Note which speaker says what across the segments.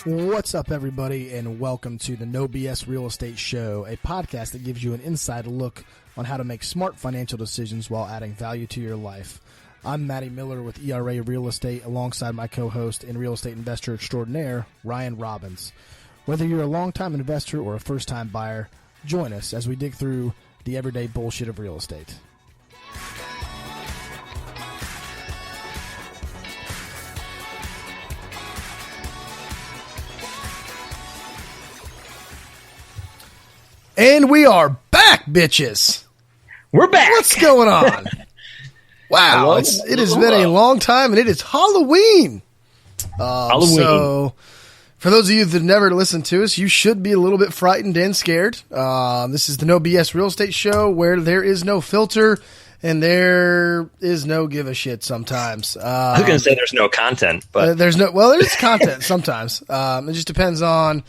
Speaker 1: What's up, everybody, and welcome to the No BS Real Estate Show, a podcast that gives you an inside look on how to make smart financial decisions while adding value to your life. I'm Matty Miller with ERA Real Estate, alongside my co-host and real estate investor extraordinaire, Ryan Robbins. Whether you're a long-time investor or a first-time buyer, join us as we dig through the everyday bullshit of real estate. And we are back, bitches.
Speaker 2: We're back.
Speaker 1: What's going on? Wow, it has been a long time, and it is Halloween.
Speaker 2: Halloween.
Speaker 1: So, for those of you that never listened to us, you should be a little bit frightened and scared. This is the No BS Real Estate Show, where there is no filter and there is no give a shit sometimes.
Speaker 2: I was going to say there's no content, but
Speaker 1: there's content sometimes. It just depends on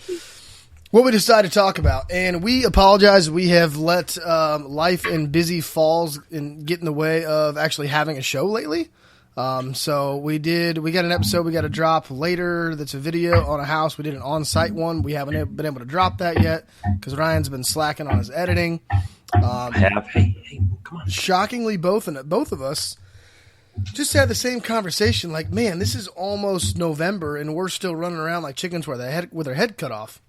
Speaker 1: what we decide to talk about. And we apologize. We have let life and busy falls get in the way of actually having a show lately. So we got an episode we got to drop later that's a video on a house. We did an on-site one. We haven't been able to drop that yet because Ryan's been slacking on his editing.
Speaker 2: Hey, come on.
Speaker 1: Shockingly, both of us just had the same conversation. Like, man, this is almost November and we're still running around like chickens with their head cut off.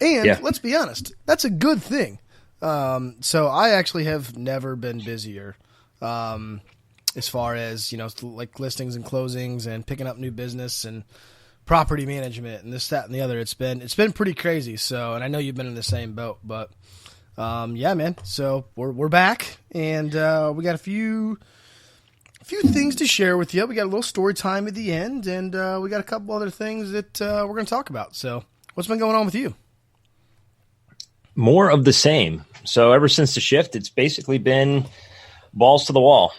Speaker 1: And let's be honest, that's a good thing. So I actually have never been busier as far as, like listings and closings and picking up new business and property management and this, that, and the other. It's been pretty crazy. So, and I know you've been in the same boat, but yeah, man. So we're back and we got a few things to share with you. We got a little story time at the end, and we got a couple other things that we're going to talk about. So what's been going on with you?
Speaker 2: More of the same. So ever since the shift, it's basically been balls to the wall.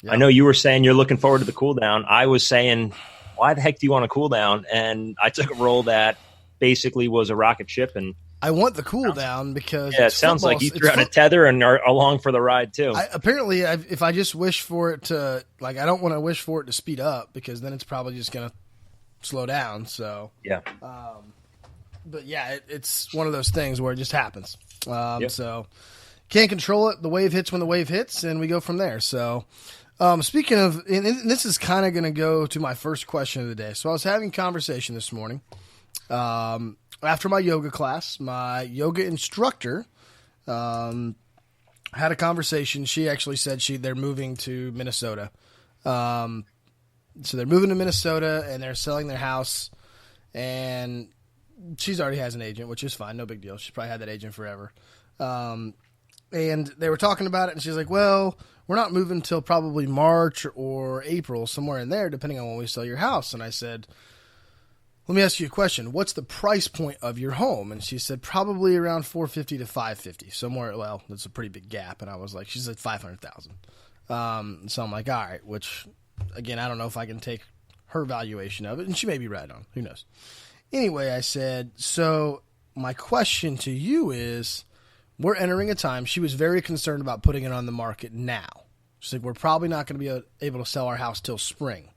Speaker 2: Yep. I know you were saying you're looking forward to the cool down. I was saying, why the heck do you want a cool down? And I took a role that basically was a rocket ship. And
Speaker 1: I want the cool down because
Speaker 2: it sounds like you threw out a tether and are along for the ride too.
Speaker 1: Apparently, if I just wish for it to, like, I don't want to wish for it to speed up because then it's probably just going to slow down. So
Speaker 2: yeah.
Speaker 1: But yeah, it's one of those things where it just happens. So can't control it. The wave hits when the wave hits, and we go from there. So speaking of, and this is kind of going to go to my first question of the day. So I was having a conversation this morning after my yoga class. My yoga instructor had a conversation. She actually said they're moving to Minnesota. So they're moving to Minnesota, and they're selling their house, and she's already has an agent, which is fine. No big deal. She's probably had that agent forever. And they were talking about it, and she's like, well, we're not moving until probably March or April, somewhere in there, depending on when we sell your house. And I said, let me ask you a question. What's the price point of your home? And she said, probably around $450,000 to $550,000. Somewhere, well, that's a pretty big gap. And I was like, she's like $500,000. So I'm like, all right, which, again, I don't know if I can take her valuation of it. And she may be right on. Who knows? Anyway, I said, so my question to you is, we're entering a time. She was very concerned about putting it on the market now. She's like, we're probably not going to be able to sell our house till spring.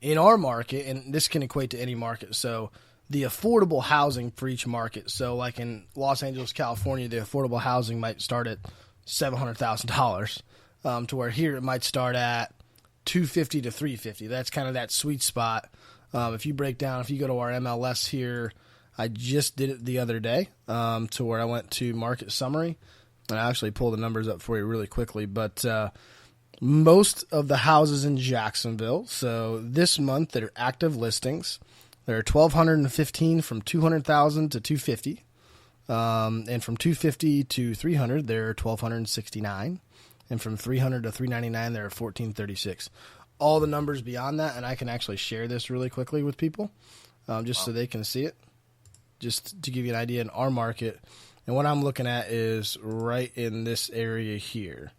Speaker 1: In our market, and this can equate to any market, so the affordable housing for each market. So like in Los Angeles, California, the affordable housing might start at $700,000 to where here it might start at $250,000 to $350,000. That's kind of that sweet spot. If you go to our MLS here, I just did it the other day to where I went to market summary, and I actually pulled the numbers up for you really quickly. But most of the houses in Jacksonville, so this month that are active listings, there are 1,215 from $200,000 to $250,000, and from $250,000 to $300,000 there are 1,269, and from $300,000 to $399,000 there are 1,436. All the numbers beyond that, and I can actually share this really quickly with people so they can see it, just to give you an idea in our market. And what I'm looking at is right in this area here.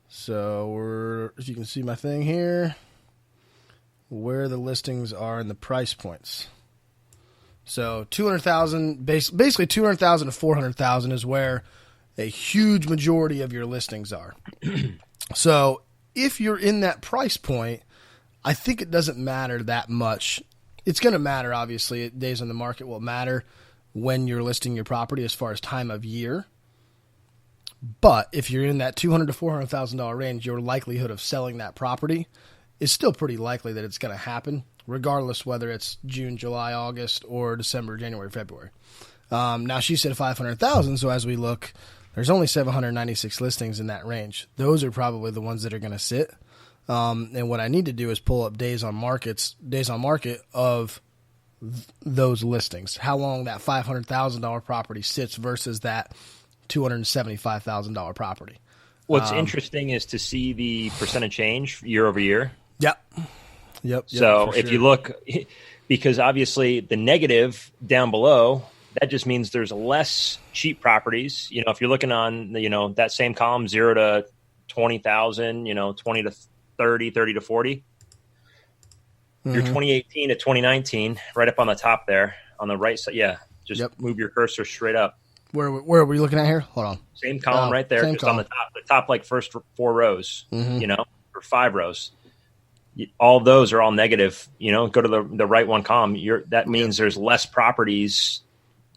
Speaker 1: So if you can see my thing here, where the listings are and the price points. So 200,000, basically 200,000 to 400,000 is where a huge majority of your listings are. So if you're in that price point, I think it doesn't matter that much it's going to matter, obviously. Days on the market will matter when you're listing your property as far as time of year. But if you're in that $200,000 to $400,000 range, your likelihood of selling that property is still pretty likely that it's going to happen, regardless whether it's June, July, August, or December, January, February. Now, she said 500,000, so as we look, there's only 796 listings in that range. Those are probably the ones that are going to sit. And what I need to do is pull up days on market of those listings, how long that $500,000 property sits versus that $275,000 property.
Speaker 2: What's interesting is to see the percentage change year over year.
Speaker 1: Yep.
Speaker 2: So if you look, because obviously the negative down below, that just means there's less cheap properties. You know, if you're looking on, that same column, 0 to 20,000, 20 to 30, 30 to 40. Your 2018 to 2019, right up on the top there, on the right side. Yeah, just move your cursor straight up.
Speaker 1: Where are we looking at here? Hold on.
Speaker 2: Same column right there, just column. On the top like first 4 rows, or 5 rows. All those are all negative. Go to the right one column. That means there's less properties,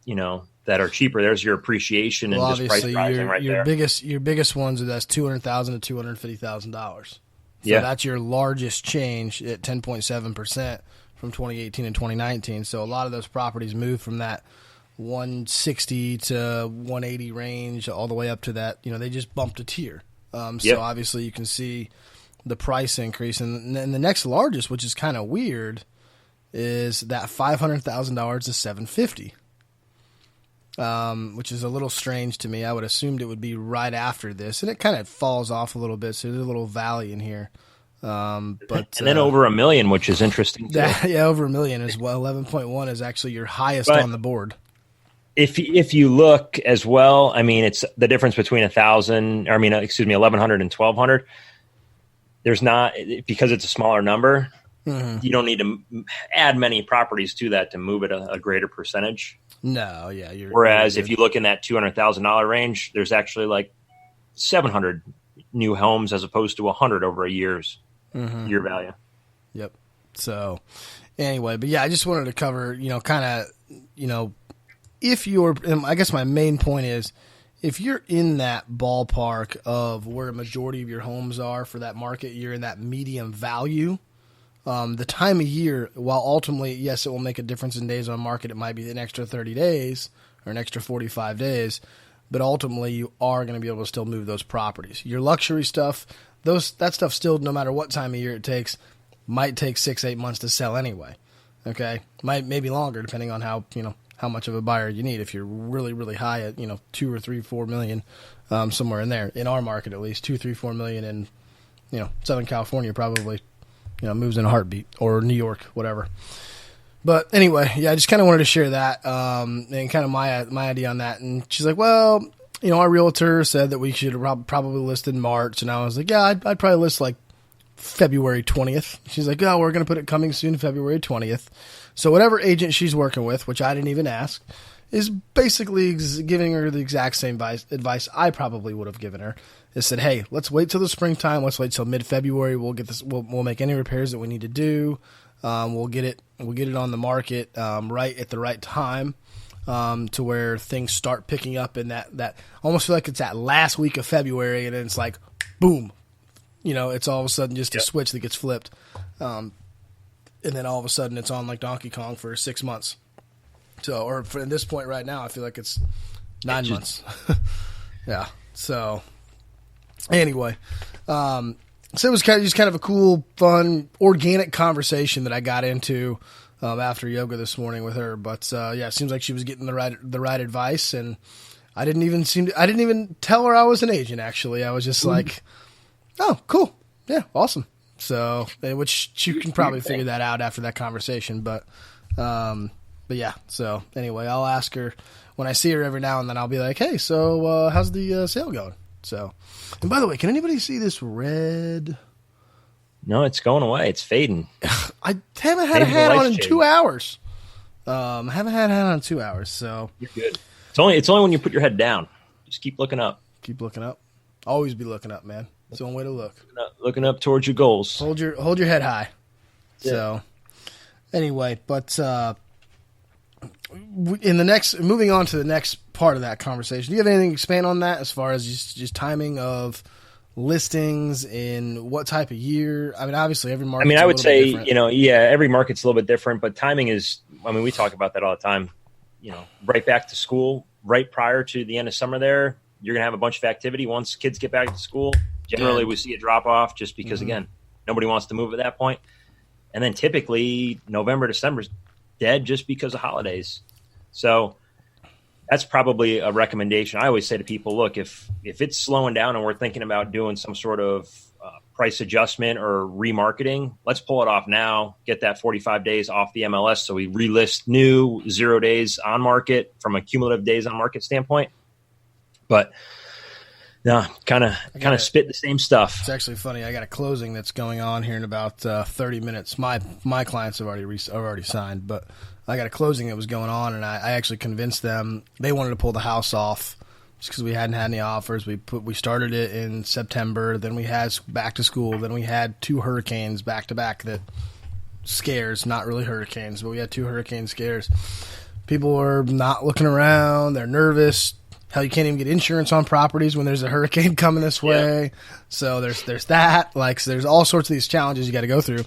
Speaker 2: that are cheaper. There's your appreciation and just price rising right there.
Speaker 1: Your biggest ones are that's $200,000 to $250,000. So that's your largest change at 10.7% from 2018 and 2019. So a lot of those properties moved from that 160 to 180 range all the way up to that. They just bumped a tier. So obviously you can see the price increase. And then the next largest, which is kind of weird, is that $500,000 to $750,000, which is a little strange to me. I would assumed it would be right after this, and it kind of falls off a little bit. So there's a little valley in here. But
Speaker 2: and then over $1 million, which is interesting too.
Speaker 1: Over $1 million as well. 11.1 is actually your highest on the board.
Speaker 2: If you look as well, I mean, it's the difference between 1,000. Excuse me, 1,100 and 1,200. There's not, because it's a smaller number. You don't need to add many properties to that to move it a greater percentage.
Speaker 1: No, yeah.
Speaker 2: Whereas if you look in that $200,000 range, there's actually like 700 new homes as opposed to 100 over a year value.
Speaker 1: Yep. So anyway, but yeah, I just wanted to cover, if you're, I guess my main point is, if you're in that ballpark of where a majority of your homes are for that market, you're in that medium value. The time of year, while ultimately, yes, it will make a difference in days on market. It might be an extra 30 days or an extra 45 days, but ultimately you are going to be able to still move those properties. Your luxury stuff, that stuff still, no matter what time of year it takes, might take 6-8 months to sell anyway. Okay, maybe longer depending on how much of a buyer you need. If you're really, really high at 2 or 3, 4 million, somewhere in there, in our market at least, 2, 3, 4 million in Southern California probably. Moves in a heartbeat, or New York, whatever. But anyway, yeah, I just kind of wanted to share that and kind of my idea on that. And she's like, well, our realtor said that we should probably list in March. And I was like, yeah, I'd probably list like February 20th. She's like, oh, we're going to put it coming soon, February 20th. So whatever agent she's working with, which I didn't even ask, is basically giving her the exact same advice I probably would have given her. It said, hey, let's wait till the springtime. Let's wait till mid-February. We'll get this. We'll make any repairs that we need to do. We'll get it on the market right at the right time to where things start picking up in that almost feel like it's that last week of February, and then it's like, boom, it's all of a sudden just a switch that gets flipped, and then all of a sudden it's on like Donkey Kong for 6 months. So, or for this point right now, I feel like it's 9 months. Yeah. So. Anyway, so it was kind of a cool, fun, organic conversation that I got into after yoga this morning with her. But it seems like she was getting the right advice, and I didn't even tell her I was an agent. Actually, I was just like, "Oh, cool, yeah, awesome." So, which she can probably figure that out after that conversation. But yeah. So anyway, I'll ask her when I see her every now and then. I'll be like, "Hey, so how's the sale going?" So, and by the way, can anybody see this red?
Speaker 2: No, it's going away. It's fading.
Speaker 1: I haven't had a hat on in 2 hours. I haven't had a hat on in 2 hours, so
Speaker 2: you're good. It's only when you put your head down. Just keep looking up.
Speaker 1: Keep looking up. Always be looking up, man. It's the only way to look.
Speaker 2: Looking up towards your goals.
Speaker 1: Hold your head high. Yeah. So, Anyway, but moving on to the next part of that conversation, do you have anything to expand on that as far as just timing of listings in what type of year? I mean, obviously every market.
Speaker 2: I mean, I would say, every market's a little bit different, but timing is, we talk about that all the time, right back to school, right prior to the end of summer there, you're going to have a bunch of activity. Once kids get back to school, generally we see a drop off just because, again, nobody wants to move at that point. And then typically November, December is dead just because of holidays. So that's probably a recommendation. I always say to people, look, if it's slowing down and we're thinking about doing some sort of price adjustment or remarketing, let's pull it off now, get that 45 days off the MLS so we relist new, 0 days on market from a cumulative days on market standpoint. But no, kind of spit the same stuff.
Speaker 1: It's actually funny. I got a closing that's going on here in about 30 minutes. My clients have already signed, but I got a closing that was going on, and I actually convinced them they wanted to pull the house off just because we hadn't had any offers. We started it in September, then we had back to school, then we had 2 hurricanes back to back that scares, not really hurricanes, but we had 2 hurricane scares. People are not looking around. They're nervous. Hell, you can't even get insurance on properties when there's a hurricane coming this way. Yeah. So there's that. So there's all sorts of these challenges you got to go through.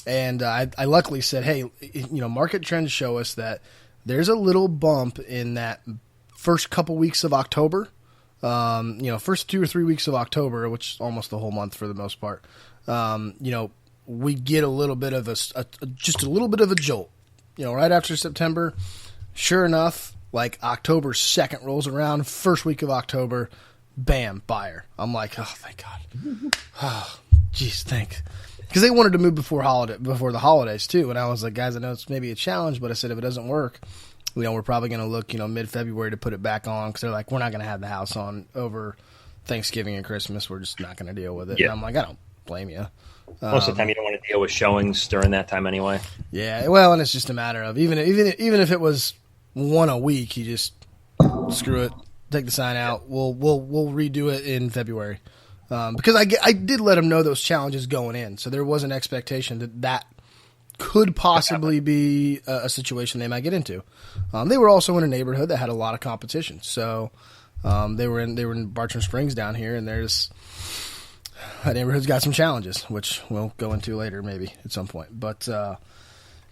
Speaker 1: And I luckily said, hey, market trends show us that there's a little bump in that first couple weeks of October. First 2 or 3 weeks of October, which is almost the whole month for the most part. We get a little bit of just a little bit of a jolt. Right after September, sure enough. October 2nd rolls around, first week of October, bam, buyer. I'm like, oh, thank God. Oh, geez, thanks. Because they wanted to move before the holidays too. And I was like, guys, I know it's maybe a challenge, but I said if it doesn't work, we're probably going to look, mid-February to put it back on. Because they're like, we're not going to have the house on over Thanksgiving and Christmas. We're just not going to deal with it. Yeah. And I'm like, I don't blame you.
Speaker 2: Most of the time, you don't want to deal with showings during that time anyway.
Speaker 1: Yeah, well, and it's just a matter of even if it was 1 a week, you just screw it, take the sign out. We'll redo it in February because I did let them know those challenges going in, so there was an expectation that could possibly be a situation they might get into. They were also in a neighborhood that had a lot of competition, so they were in Bartram Springs down here, and that neighborhood's got some challenges, which we'll go into later maybe at some point. But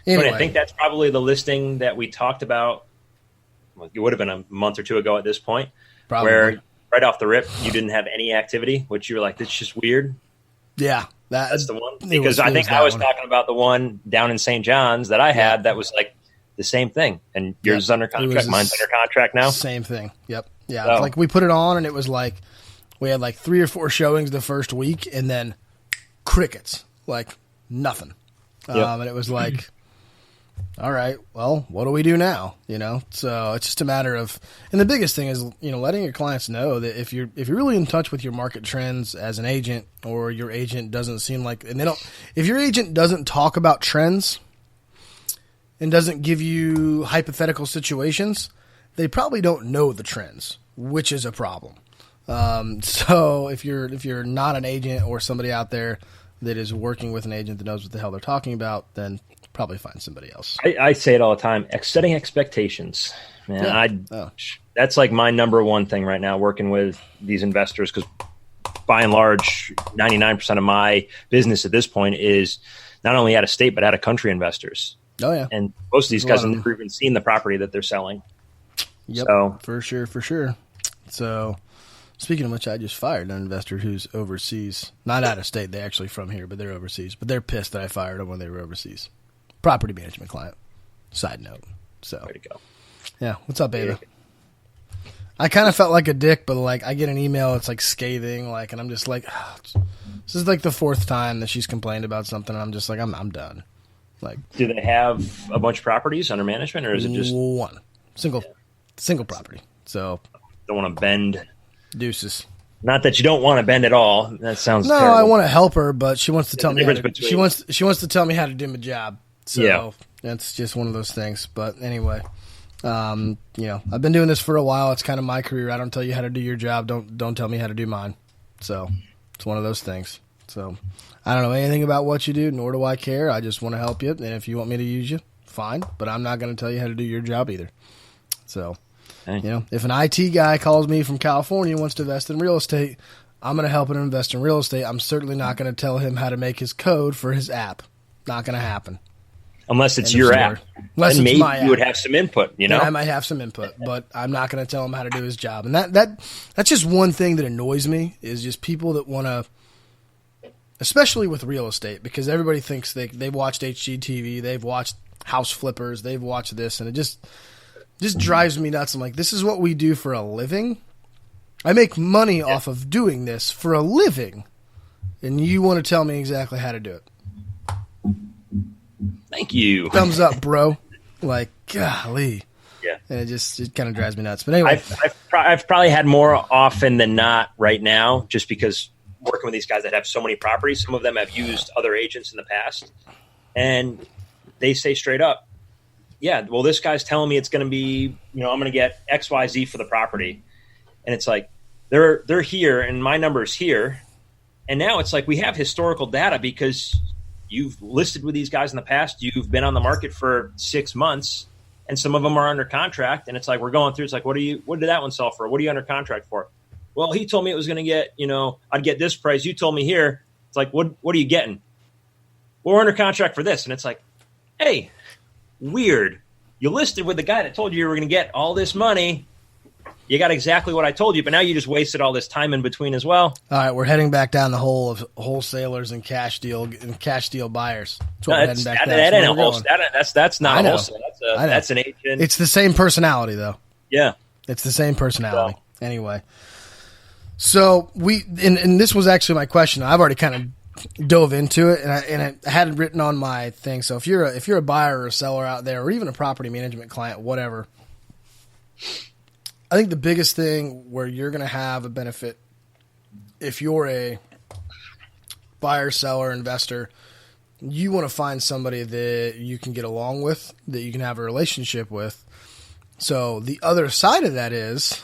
Speaker 1: anyway,
Speaker 2: I think that's probably the listing that we talked about. It would have been a month or 2 ago at this point, probably. Where right off the rip, you didn't have any activity, which you were like, "This is just weird."
Speaker 1: Yeah,
Speaker 2: that's the one. Because I think I was talking about the one down in St. John's that I had that was like the same thing, and yours is under contract, mine's under contract now.
Speaker 1: Same thing. Yep. Yeah. So. We put it on, and it was like we had 3 or 4 showings the first week, and then crickets, nothing. And it was like. All right, well, what do we do now? So it's just a matter of, and the biggest thing is, letting your clients know that if you're really in touch with your market trends as an agent, or your agent doesn't seem like, and if your agent doesn't talk about trends and doesn't give you hypothetical situations, they probably don't know the trends, which is a problem. So if you're not an agent or somebody out there that is working with an agent that knows what the hell they're talking about, then probably find somebody else.
Speaker 2: I say it all the time. Setting expectations, man. Yeah. That's my number one thing right now, working with these investors, because by and large, 99% of my business at this point is not only out of state, but out of country investors.
Speaker 1: Oh yeah.
Speaker 2: And most of these guys have never even seen the property that they're selling.
Speaker 1: Yep. So, for sure. So speaking of which, I just fired an investor who's overseas, not out of state. They're actually from here, but they're overseas. But they're pissed that I fired them when they were overseas. Property management client. Side note. So,
Speaker 2: way to go.
Speaker 1: Yeah. What's up, Ava? I kind of felt like a dick, but I get an email, it's scathing, and I'm just like, oh, this is the 4th time that she's complained about something, and I'm just like, I'm done.
Speaker 2: Do they have a bunch of properties under management, or is it just
Speaker 1: one single property? So
Speaker 2: don't want to bend
Speaker 1: deuces.
Speaker 2: Not that you don't want to bend at all. That sounds
Speaker 1: no.
Speaker 2: terrible.
Speaker 1: I want to help her, but she wants to tell me. She wants to tell me how to do my job. So that's just one of those things. But anyway, I've been doing this for a while. It's kind of my career. I don't tell you how to do your job. Don't tell me how to do mine. So it's one of those things. So I don't know anything about what you do, nor do I care. I just want to help you. And if you want me to use you, fine. But I'm not going to tell you how to do your job either. So, if an IT guy calls me from California and wants to invest in real estate, I'm going to help him invest in real estate. I'm certainly not going to tell him how to make his code for his app. Not going to happen.
Speaker 2: Unless it's your app.
Speaker 1: Unless
Speaker 2: and
Speaker 1: it's
Speaker 2: maybe
Speaker 1: my app.
Speaker 2: You would have some input,
Speaker 1: Yeah, I might have some input, but I'm not going to tell him how to do his job. And that's just one thing that annoys me, is just people that want to, especially with real estate, because everybody thinks they've watched HGTV, they've watched House Flippers, they've watched this, and it just drives me nuts. I'm like, this is what we do for a living? I make money off of doing this for a living, and you want to tell me exactly how to do it.
Speaker 2: Thank you.
Speaker 1: Thumbs up, bro. Like, golly.
Speaker 2: Yeah.
Speaker 1: And it kind of drives me nuts. But anyway.
Speaker 2: I've probably had more often than not right now, just because working with these guys that have so many properties, some of them have used other agents in the past, and they say straight up, yeah, well, this guy's telling me it's going to be, I'm going to get X, Y, Z for the property. And it's like, they're here and my number is here. And now it's like, we have historical data because you've listed with these guys in the past. You've been on the market for 6 months, and some of them are under contract. And it's like, we're going through. It's like, what did that one sell for? What are you under contract for? Well, he told me it was going to get, I'd get this price. You told me here. It's like, what are you getting? Well, we're under contract for this. And it's like, hey, weird. You listed with the guy that told you were going to get all this money. You got exactly what I told you, but now you just wasted all this time in between as well.
Speaker 1: All right, we're heading back down the hole of wholesalers and cash deal buyers. That's what we're heading back down.
Speaker 2: That's not a wholesale. That's an agent.
Speaker 1: It's the same personality, though.
Speaker 2: Yeah,
Speaker 1: it's the same personality. So. Anyway, so and this was actually my question. I've already kind of dove into it, and I had it written on my thing. So if you're a buyer or a seller out there, or even a property management client, whatever. I think the biggest thing where you're going to have a benefit if you're a buyer, seller, investor, you want to find somebody that you can get along with, that you can have a relationship with. So the other side of that is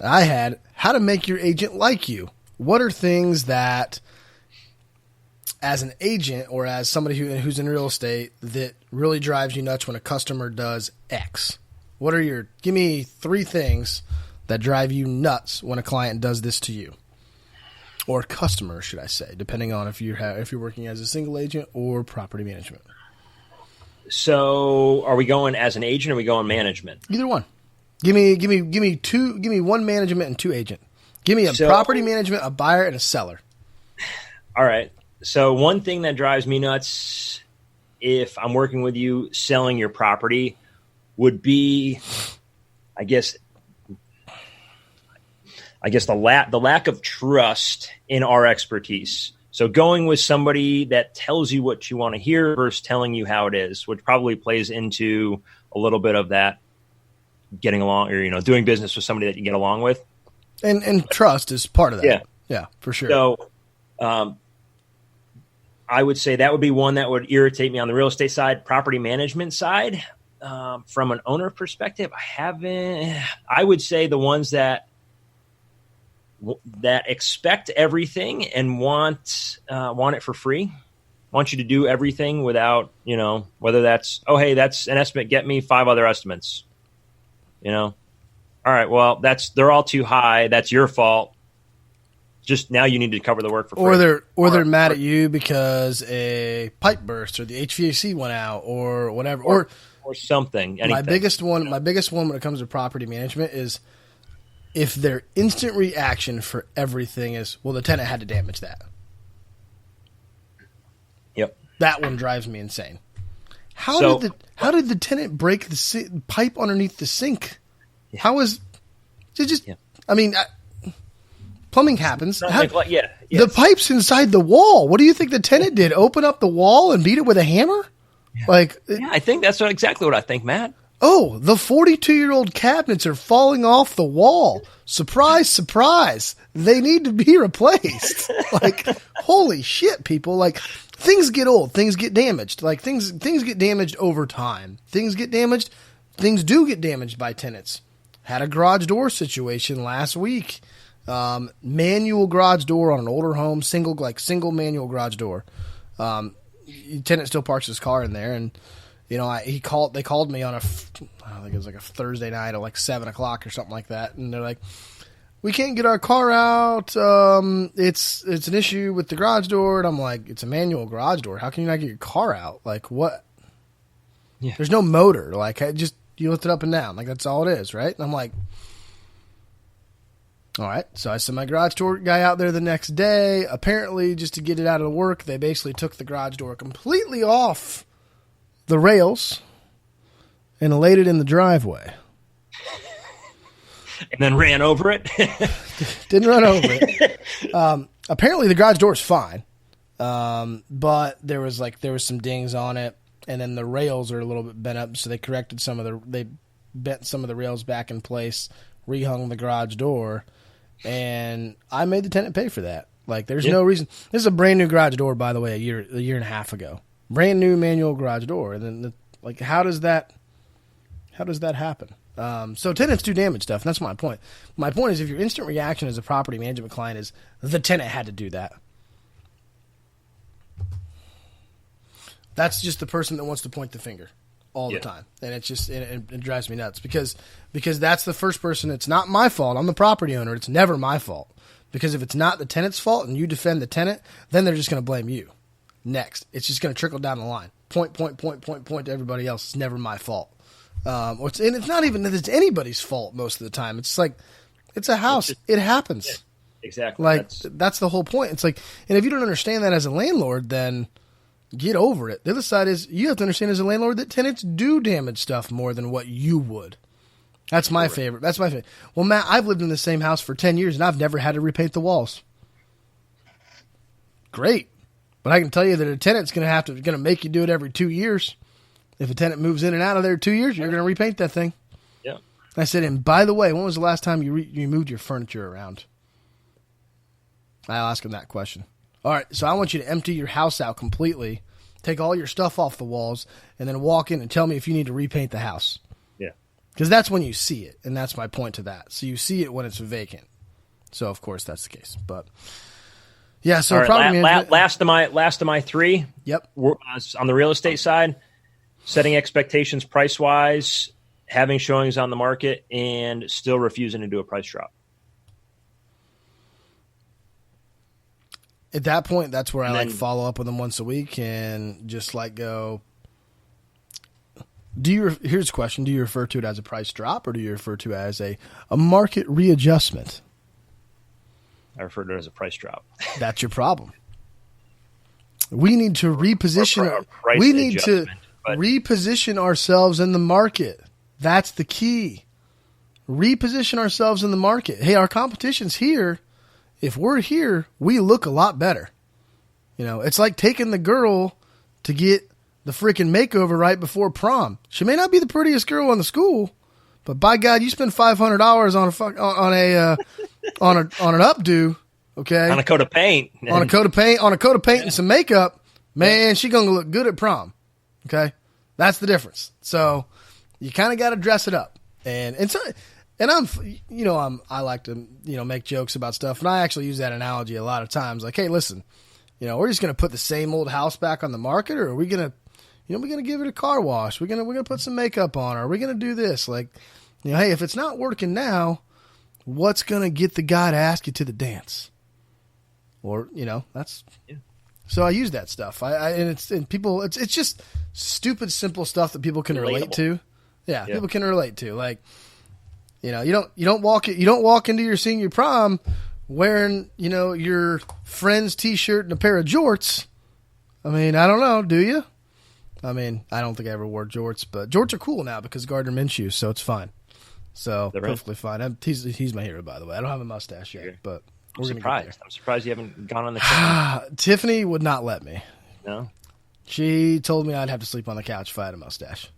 Speaker 1: how to make your agent like you. What are things that, as an agent or as somebody who's in real estate, that really drives you nuts when a customer does X? Give me 3 things that drive you nuts when a client does this to you, or customer, should I say, depending on if you're working as a single agent or property management.
Speaker 2: So, are we going as an agent, or are we going management?
Speaker 1: Either one. Give me 2. Give me 1 management and 2 agent. Give me a property management, a buyer, and a seller. All
Speaker 2: right. So, one thing that drives me nuts, if I'm working with you selling your property, would be, I guess the lack of trust in our expertise. So going with somebody that tells you what you want to hear versus telling you how it is, which probably plays into a little bit of that getting along, or doing business with somebody that you get along with.
Speaker 1: And trust is part of that.
Speaker 2: Yeah,
Speaker 1: yeah, for sure.
Speaker 2: So, I would say that would be one that would irritate me on the real estate side. Property management side. From an owner perspective, I would say the ones that expect everything and want it for free, want you to do everything without, whether that's, oh, hey, that's an estimate, get me 5 other estimates, all right, well, they're all too high. That's your fault. Just now you need to cover the work for free.
Speaker 1: Or they're mad at you because a pipe burst or the HVAC went out or whatever. Or
Speaker 2: something. Anything.
Speaker 1: My biggest one when it comes to property management is if their instant reaction for everything is, well, the tenant had to damage that.
Speaker 2: Yep.
Speaker 1: That one drives me insane. How did the tenant break the pipe underneath the sink? Yeah. How is it just? Yeah. I mean, plumbing happens. The pipe's inside the wall. What do you think the tenant did? Open up the wall and beat it with a hammer? Yeah.
Speaker 2: I think that's exactly what I think, Matt.
Speaker 1: Oh, the 42-year-old cabinets are falling off the wall. Surprise, surprise. They need to be replaced. Holy shit, people. Things get old. Things get damaged. Things get damaged over time. Things do get damaged by tenants. Had a garage door situation last week. Manual garage door on an older home, single manual garage door. Tenant still parks his car in there, and they called me on I think it was like a Thursday night at like 7:00 or something like that, and they're like, we can't get our car out. It's an issue with the garage door, and I'm like, it's a manual garage door. How can you not get your car out? Like what? Yeah. There's no motor. Like you lift it up and down. Like that's all it is, right? And I'm like, all right. So I sent my garage door guy out there the next day. Apparently, just to get it out of the work, they basically took the garage door completely off the rails and laid it in the driveway.
Speaker 2: And then ran over it?
Speaker 1: Didn't run over it. Apparently, the garage door is fine, but there was some dings on it, and then the rails are a little bit bent up, so they bent some of the rails back in place, rehung the garage door, and I made the tenant pay for that. Like, there's no reason. This is a brand new garage door, by the way, a year and a half ago. Brand new manual garage door, and then how does that happen? So tenants do damage stuff, and that's my point. My point is, if your instant reaction as a property management client is the tenant had to do that, that's just the person that wants to point the finger all the time, and it drives me nuts because that's the first person. It's not my fault. I'm the property owner. It's never my fault, because if it's not the tenant's fault and you defend the tenant, then they're just going to blame you. Next, it's just going to trickle down the line. Point to everybody else. It's never my fault. And it's not even that it's anybody's fault most of the time. It's like, it's a house. It happens. Yeah,
Speaker 2: exactly.
Speaker 1: Like, that's the whole point. It's like, and if you don't understand that as a landlord, then get over it. The other side is you have to understand as a landlord that tenants do damage stuff more than what you would. That's my favorite. That's my favorite. Well, Matt, I've lived in the same house for 10 years and I've never had to repaint the walls. Great. But I can tell you that a tenant's going to make you do it every 2 years. If a tenant moves in and out of there 2 years, you're going to repaint that thing.
Speaker 2: Yeah.
Speaker 1: I said, and by the way, when was the last time you moved your furniture around? I'll ask him that question. All right, so I want you to empty your house out completely, take all your stuff off the walls, and then walk in and tell me if you need to repaint the house.
Speaker 2: Yeah.
Speaker 1: Because that's when you see it, and that's my point to that. So you see it when it's vacant. So, of course, that's the case. But, yeah, so
Speaker 2: probably last of my three.
Speaker 1: Yep.
Speaker 2: On the real estate side, setting expectations price-wise, having showings on the market, and still refusing to do a price drop.
Speaker 1: At that point, that's where I follow up with them once a week and just go. Here's a question. Do you refer to it as a price drop or do you refer to it as a market readjustment?
Speaker 2: I refer to it as a price drop.
Speaker 1: That's your problem. We need to reposition. We need to reposition ourselves in the market. That's the key. Reposition ourselves in the market. Hey, our competition's here. If we're here, we look a lot better. It's like taking the girl to get the freaking makeover right before prom. She may not be the prettiest girl in the school, but by God, you spend $500 on an updo, okay?
Speaker 2: On a coat of paint.
Speaker 1: On a coat of paint and some makeup, man, she's going to look good at prom. Okay? That's the difference. So, you kind of got to dress it up. And I like to, make jokes about stuff. And I actually use that analogy a lot of times. Like, hey, listen, we're just going to put the same old house back on the market, or are we going to, we're going to give it a car wash. We're going to put some makeup on her. Are we going to do this? Like, hey, if it's not working now, what's going to get the guy to ask you to the dance? Or, that's, so I use that stuff. It's just stupid, simple stuff that people can relate to. Yeah, people can relate to. Like, you don't walk into your senior prom wearing, your friend's t-shirt and a pair of jorts. I mean, I don't know, do you? I mean, I don't think I ever wore jorts, but jorts are cool now because Gardner Minshew, so it's fine. So perfectly fine. He's my hero, by the way. I don't have a mustache yet, but
Speaker 2: I'm surprised. I'm surprised you haven't gone on the couch.
Speaker 1: Tiffany would not let me.
Speaker 2: No?
Speaker 1: She told me I'd have to sleep on the couch if I had a mustache.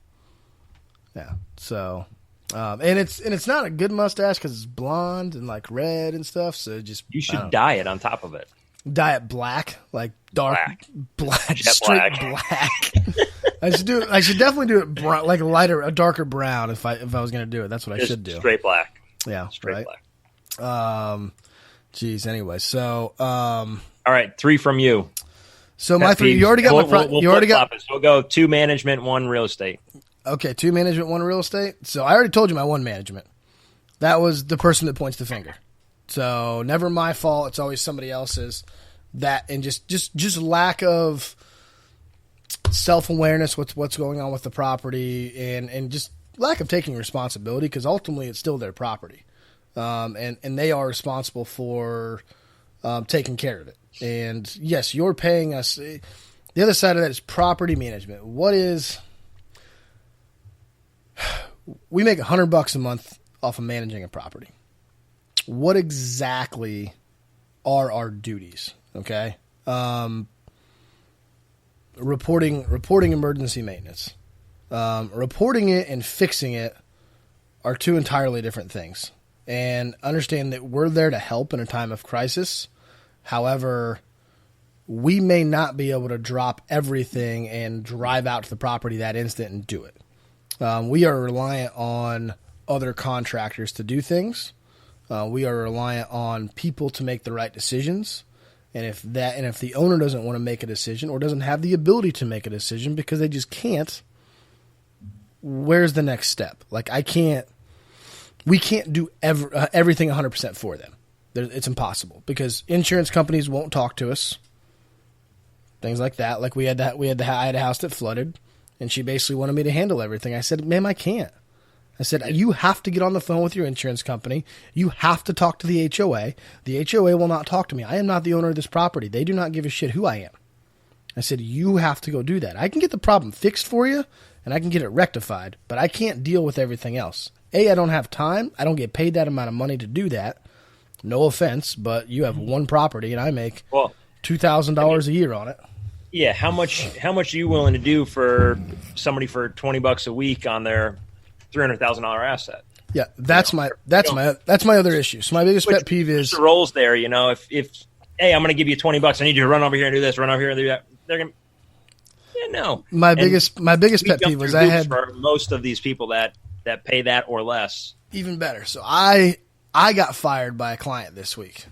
Speaker 1: Yeah, so... and it's not a good mustache because it's blonde and like red and stuff. So
Speaker 2: you should dye it on top of it.
Speaker 1: Dye it black, like dark black, straight black. I should definitely do it brown, like a darker brown if I was going to do it. That's what I should do.
Speaker 2: Straight black.
Speaker 1: Yeah,
Speaker 2: straight black.
Speaker 1: Jeez. Anyway, so
Speaker 2: all right, 3 from you.
Speaker 1: So my 3, you already got you already got.
Speaker 2: So we'll go 2 management, 1 real estate.
Speaker 1: Okay, 2 management, 1 real estate. So I already told you my 1 management. That was the person that points the finger. So never my fault. It's always somebody else's. That and just lack of self-awareness. What's going on with the property and just lack of taking responsibility, because ultimately it's still their property, and they are responsible for taking care of it. And yes, you're paying us. The other side of that is property management. We make $100 a month off of managing a property. What exactly are our duties? Okay. Reporting emergency maintenance. Reporting it and fixing it are 2 entirely different things. And understand that we're there to help in a time of crisis. However, we may not be able to drop everything and drive out to the property that instant and do it. We are reliant on other contractors to do things. We are reliant on people to make the right decisions. And if the owner doesn't want to make a decision or doesn't have the ability to make a decision because they just can't, where's the next step? Like we can't do everything 100% for them. It's impossible because insurance companies won't talk to us. Things like that. Like I had a house that flooded, and she basically wanted me to handle everything. I said, ma'am, I can't. I said, you have to get on the phone with your insurance company. You have to talk to the HOA. The HOA will not talk to me. I am not the owner of this property. They do not give a shit who I am. I said, you have to go do that. I can get the problem fixed for you, and I can get it rectified, but I can't deal with everything else. I don't have time. I don't get paid that amount of money to do that. No offense, but you have 1 property, and I make $2,000 a year on it.
Speaker 2: Yeah, how much are you willing to do for somebody for $20 a week on their $300,000 asset?
Speaker 1: Yeah, that's my other issue. So my biggest pet peeve is
Speaker 2: the roles there. If hey, I'm going to give you $20, I need you to run over here and do this, run over here and do that. They're going to no. My biggest
Speaker 1: pet peeve was I had
Speaker 2: for most of these people that pay that or less.
Speaker 1: Even better. So I got fired by a client this week.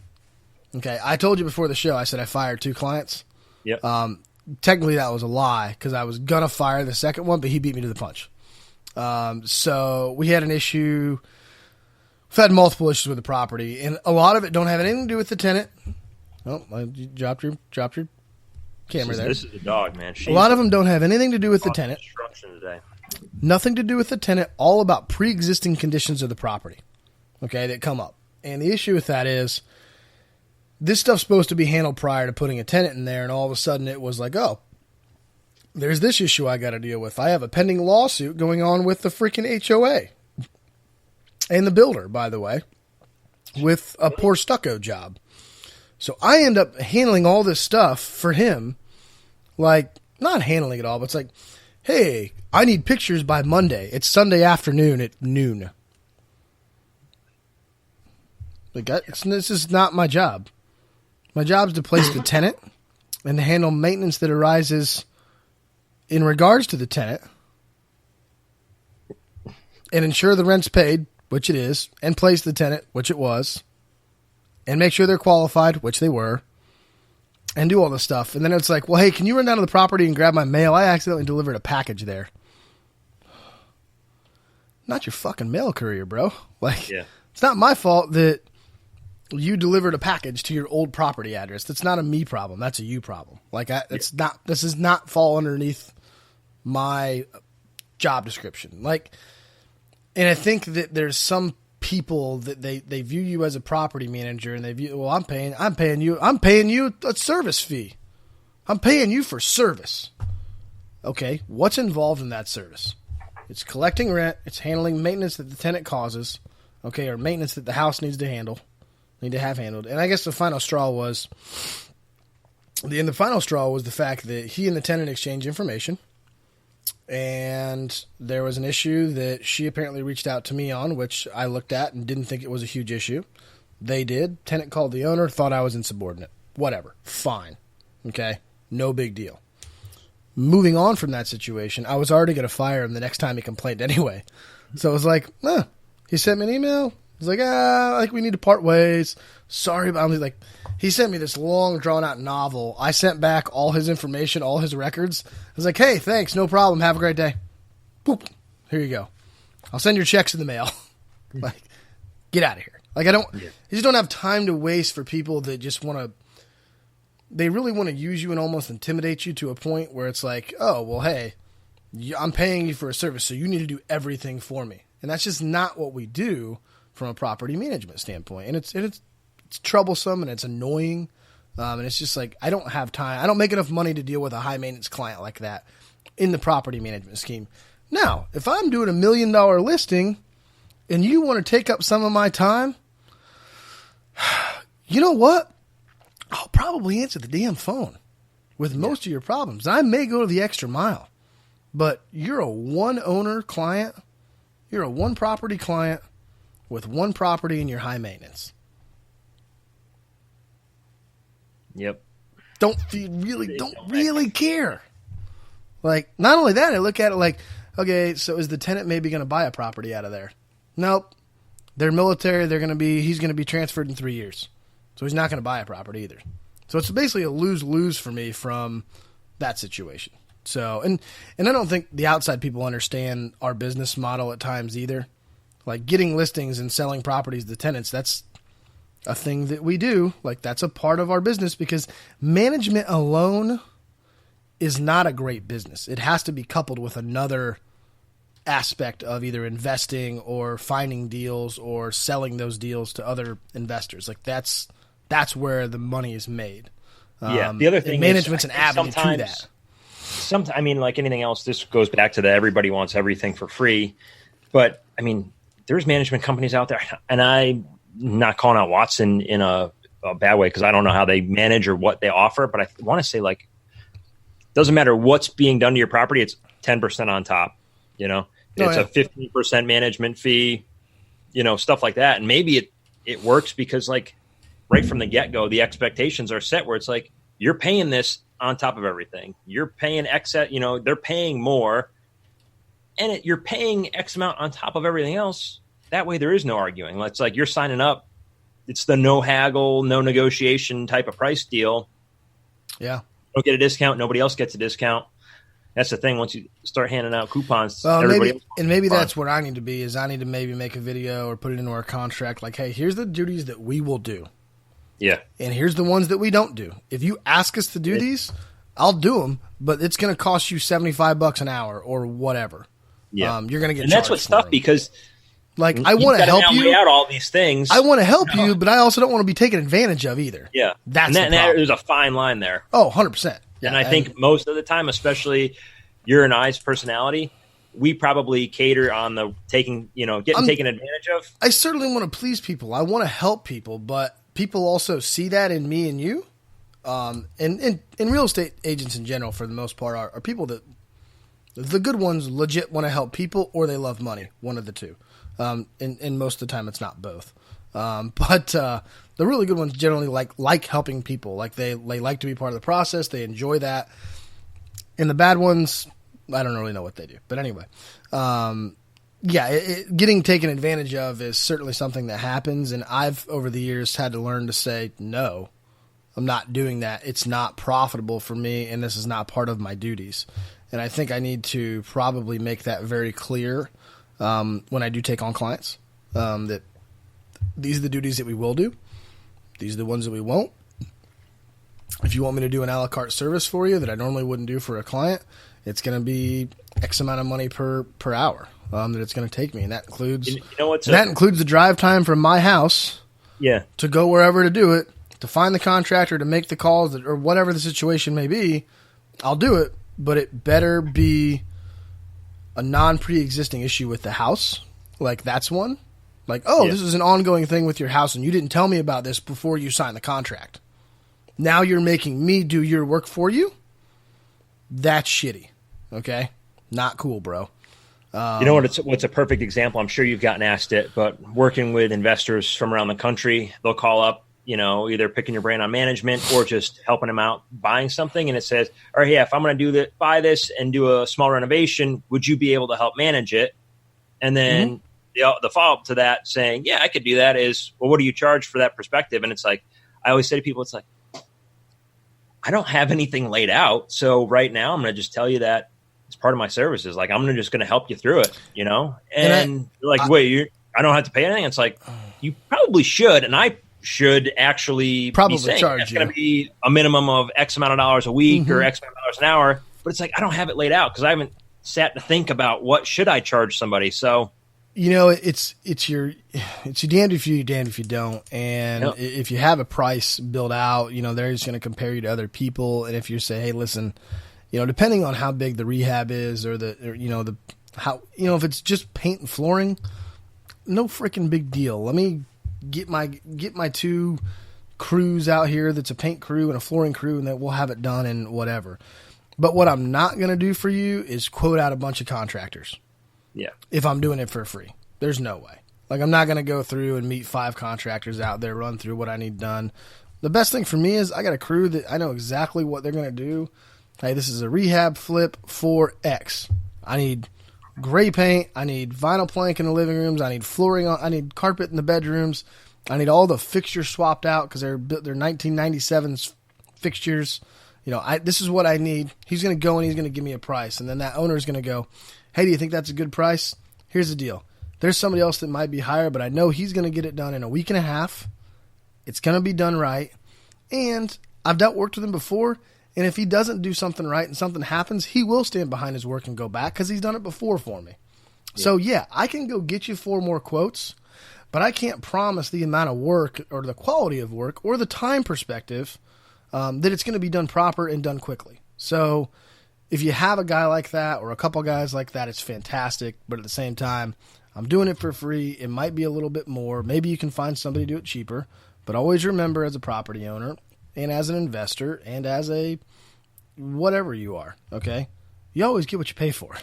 Speaker 1: Okay, I told you before the show. I said I fired 2 clients.
Speaker 2: Yep.
Speaker 1: Technically, that was a lie because I was gonna fire the second one, but he beat me to the punch. So we had an issue. We've had multiple issues with the property, and a lot of it don't have anything to do with the tenant. Oh, you dropped your camera there.
Speaker 2: This is a dog, man.
Speaker 1: A lot of them don't have anything to do with the tenant.
Speaker 2: Today.
Speaker 1: Nothing to do with the tenant. All about pre-existing conditions of the property. Okay, that come up, and the issue with that is this stuff's supposed to be handled prior to putting a tenant in there, and all of a sudden it was like, oh, there's this issue I got to deal with. I have a pending lawsuit going on with the freaking HOA and the builder, by the way, with a poor stucco job. So I end up handling all this stuff for him, like not handling it all, but it's like, hey, I need pictures by Monday. It's Sunday afternoon at noon. Like this is not my job. My job is to place the tenant and to handle maintenance that arises in regards to the tenant and ensure the rent's paid, which it is, and place the tenant, which it was, and make sure they're qualified, which they were, and do all this stuff. And then it's like, well, hey, can you run down to the property and grab my mail? I accidentally delivered a package there. Not your fucking mail courier, bro. Like, yeah. It's not my fault that you delivered a package to your old property address. That's not a me problem. That's a you problem. Like, this does not fall underneath my job description. Like, and I think that there's some people that they view you as a property manager and they view, well, I'm paying you a service fee. I'm paying you for service. Okay. What's involved in that service? It's collecting rent. It's handling maintenance that the tenant causes. Okay. Or maintenance that the house needs to have handled. And I guess the final straw was the fact that he and the tenant exchanged information. And there was an issue that she apparently reached out to me on, which I looked at and didn't think it was a huge issue. They did. Tenant called the owner, thought I was insubordinate. Whatever. Fine. Okay. No big deal. Moving on from that situation, I was already going to fire him the next time he complained anyway. So it was like, he sent me an email. He's like, I think we need to part ways. Sorry, but I'm like, he sent me this long, drawn-out novel. I sent back all his information, all his records. I was like, hey, thanks, no problem. Have a great day. Boop. Here you go. I'll send your checks in the mail. Like, get out of here. Like, I just don't have time to waste for people that just want to, they really want to use you and almost intimidate you to a point where it's like, oh, well, hey, I'm paying you for a service, so you need to do everything for me. And that's just not what we do from a property management standpoint. And it's troublesome and it's annoying. And it's just like, I don't have time. I don't make enough money to deal with a high maintenance client like that in the property management scheme. Now, if I'm doing $1 million listing and you want to take up some of my time, you know what? I'll probably answer the damn phone with most of your problems. I may go the extra mile, but you're a one owner client. You're a one property client with one property and you're high maintenance.
Speaker 2: Yep.
Speaker 1: Don't really care. Like, not only that, I look at it like, okay, so is the tenant maybe going to buy a property out of there? Nope. They're military. He's going to be transferred in 3 years. So he's not going to buy a property either. So it's basically a lose-lose for me from that situation. So, and I don't think the outside people understand our business model at times either. Like getting listings and selling properties to tenants, that's a thing that we do. Like that's a part of our business because management alone is not a great business. It has to be coupled with another aspect of either investing or finding deals or selling those deals to other investors. Like that's where the money is made.
Speaker 2: Yeah. The other thing
Speaker 1: management's an avenue to that.
Speaker 2: I mean, like anything else, this goes back to the everybody wants everything for free. But I mean, there's management companies out there, and I'm not calling out Watson in a bad way because I don't know how they manage or what they offer. But I want to say, like, doesn't matter what's being done to your property, it's 10% on top. You know, it's a 15% management fee. You know, stuff like that, and maybe it works because like right from the get go, the expectations are set where it's like you're paying this on top of everything. You're paying excess, you know, they're paying more and you're paying X amount on top of everything else. That way there is no arguing. It's like you're signing up. It's the no haggle, no negotiation type of price deal.
Speaker 1: Yeah.
Speaker 2: Don't get a discount. Nobody else gets a discount. That's the thing. Once you start handing out coupons,
Speaker 1: maybe that's what I need to be is I need to maybe make a video or put it into our contract. Like, hey, here's the duties that we will do.
Speaker 2: Yeah.
Speaker 1: And here's the ones that we don't do. If you ask us to do these, I'll do them, but it's going to cost you $75 an hour or whatever.
Speaker 2: Yeah.
Speaker 1: You're going to get
Speaker 2: and that's what's tough because
Speaker 1: like I want to help you
Speaker 2: lay out all these things.
Speaker 1: I want to help you, but I also don't want to be taken advantage of either.
Speaker 2: Yeah.
Speaker 1: That's
Speaker 2: there's a fine line there.
Speaker 1: Oh, 100%.
Speaker 2: Yeah, and I think most of the time, especially your and I's personality, we probably cater on the getting taken advantage of.
Speaker 1: I certainly want to please people. I want to help people, but people also see that in me and you. And real estate agents in general, for the most part, are people that the good ones legit want to help people or they love money, one of the two. And most of the time it's not both. But the really good ones generally like helping people. Like they like to be part of the process. They enjoy that. And the bad ones, I don't really know what they do. But anyway, getting taken advantage of is certainly something that happens. And I've, over the years, had to learn to say, no, I'm not doing that. It's not profitable for me, and this is not part of my duties. And I think I need to probably make that very clear when I do take on clients, that these are the duties that we will do. These are the ones that we won't. If you want me to do an a la carte service for you that I normally wouldn't do for a client, it's going to be X amount of money per hour that it's going to take me. And that includes includes the drive time from my house to go wherever to do it, to find the contractor, to make the calls, or whatever the situation may be. I'll do it, but it better be a non-pre-existing issue with the house. Like that's one. Like, this is an ongoing thing with your house and you didn't tell me about this before you signed the contract. Now you're making me do your work for you? That's shitty. Okay? Not cool, bro.
Speaker 2: You know what's a perfect example? I'm sure you've gotten asked it, but working with investors from around the country, they'll call up, either picking your brain on management or just helping them out buying something. And it says, all right, if I'm going to buy this and do a small renovation, would you be able to help manage it? And then the follow up to that saying, yeah, I could do that is, well, what do you charge for that perspective? And it's like, I always say to people, it's like, I don't have anything laid out. So right now I'm going to just tell you that it's part of my services. Like, I'm just going to help you through it, you know? And I don't have to pay anything. It's like, you probably should. And I should actually
Speaker 1: probably
Speaker 2: be saying
Speaker 1: charge
Speaker 2: it's going to be a minimum of X amount of dollars a week or X amount of dollars an hour. But it's like, I don't have it laid out because I haven't sat to think about what should I charge somebody. So,
Speaker 1: you know, it's your damned if you, damned if you don't. And if you have a price built out, you know, they're just going to compare you to other people. And if you say, hey, listen, you know, depending on how big the rehab is or if it's just paint and flooring, no freaking big deal. Let me get my two crews out here. That's a paint crew and a flooring crew, and then we'll have it done and whatever. But what I'm not going to do for you is quote out a bunch of contractors.
Speaker 2: Yeah.
Speaker 1: If I'm doing it for free, there's no way. Like, I'm not going to go through and meet 5 contractors out there, run through what I need done. The best thing for me is I got a crew that I know exactly what they're going to do. Hey, this is a rehab flip for X. I need gray paint. I need vinyl plank in the living rooms. I need flooring. I need carpet in the bedrooms. I need all the fixtures swapped out because they're 1997 fixtures. You know, this is what I need. He's going to go and he's going to give me a price. And then that owner is going to go, hey, do you think that's a good price? Here's the deal. There's somebody else that might be higher, but I know he's going to get it done in a week and a half. It's going to be done right. And I've worked with him before. And if he doesn't do something right and something happens, he will stand behind his work and go back because he's done it before for me. Yeah. So, yeah, I can go get you 4 more quotes, but I can't promise the amount of work or the quality of work or the time perspective that it's going to be done proper and done quickly. So if you have a guy like that or a couple guys like that, it's fantastic. But at the same time, I'm doing it for free. It might be a little bit more. Maybe you can find somebody to do it cheaper. But always remember, as a property owner and as an investor and as a whatever you are, okay, you always get what you pay for.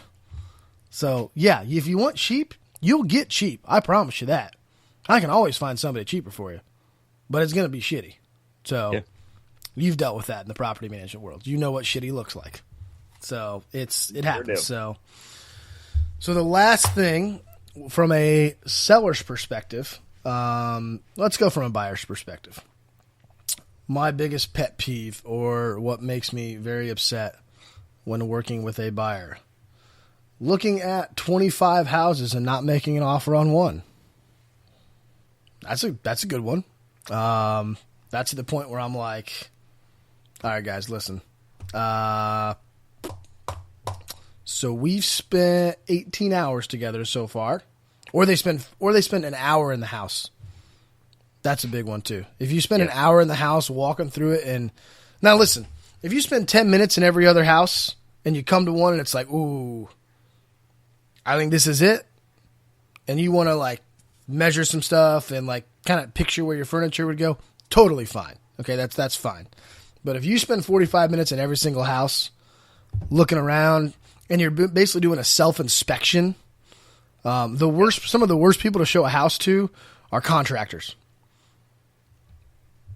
Speaker 1: So, yeah, if you want cheap, you'll get cheap. I promise you that. I can always find somebody cheaper for you. But it's going to be shitty. So, You've dealt with that in the property management world. You know what shitty looks like. So, it happens. So the last thing, from a seller's perspective, let's go from a buyer's perspective. My biggest pet peeve, or what makes me very upset when working with a buyer, looking at 25 houses and not making an offer on one. That's a good one. That's to the point where I'm like, all right, guys, listen. So we've spent 18 hours together so far, or they spend an hour in the house. That's a big one too. If you spend an hour in the house walking through it, and now listen, if you spend 10 minutes in every other house and you come to one and it's like, ooh, I think this is it, and you want to like measure some stuff and like kind of picture where your furniture would go, totally fine. Okay, that's fine. But if you spend 45 minutes in every single house looking around and you're basically doing a self-inspection, some of the worst people to show a house to are contractors.